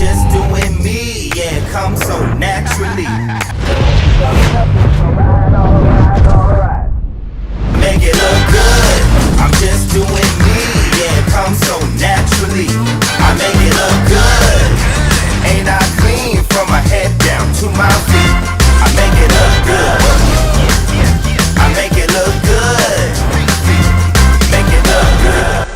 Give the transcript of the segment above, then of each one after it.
just doing me, yeah, it comes so naturally. Make it look good. I'm just doing me, yeah, it comes so naturally. I make it look good. Ain't I clean from my head down to my feet? I make it look good. I make it look good. Make it look good.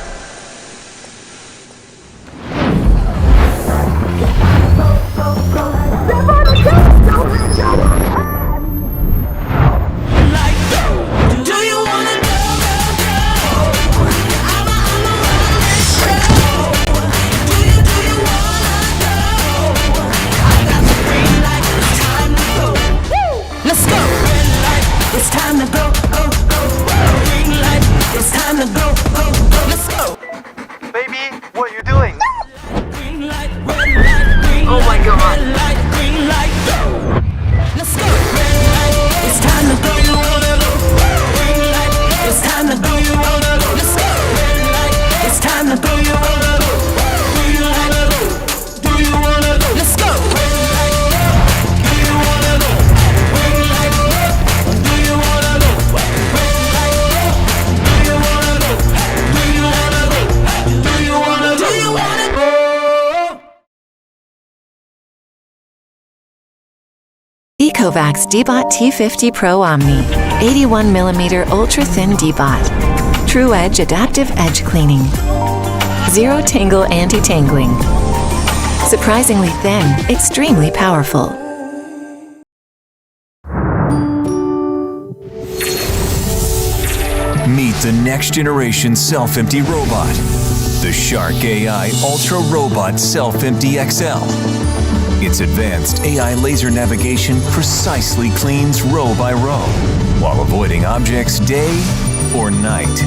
Ecovacs D-Bot T50 Pro Omni, 81mm ultra-thin D-Bot. True Edge Adaptive Edge Cleaning. Zero Tangle Anti-Tangling. Surprisingly thin, extremely powerful. Meet the next generation self-empty robot. The Shark AI Ultra Robot Self-Empty XL. Its advanced AI laser navigation precisely cleans row by row, while avoiding objects day or night.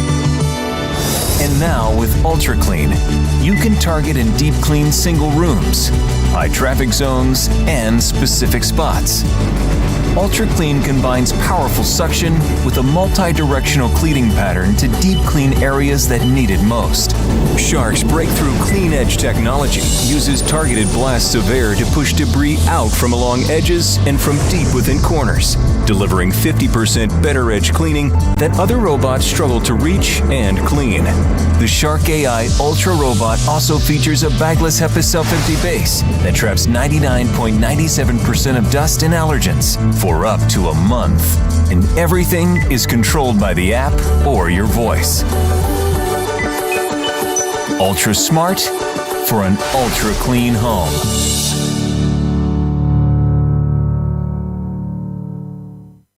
And now with Ultra Clean, you can target and deep clean single rooms, high traffic zones, and specific spots. Ultra Clean combines powerful suction with a multi-directional cleaning pattern to deep clean areas that need it most. Shark's breakthrough Clean Edge technology uses targeted blasts of air to push debris out from along edges and from deep within corners, delivering 50% better edge cleaning that other robots struggle to reach and clean. The Shark AI Ultra Robot also features a bagless HEPA self-empty base that traps 99.97% of dust and allergens for up to a month. And everything is controlled by the app or your voice. Ultra smart for an ultra clean home.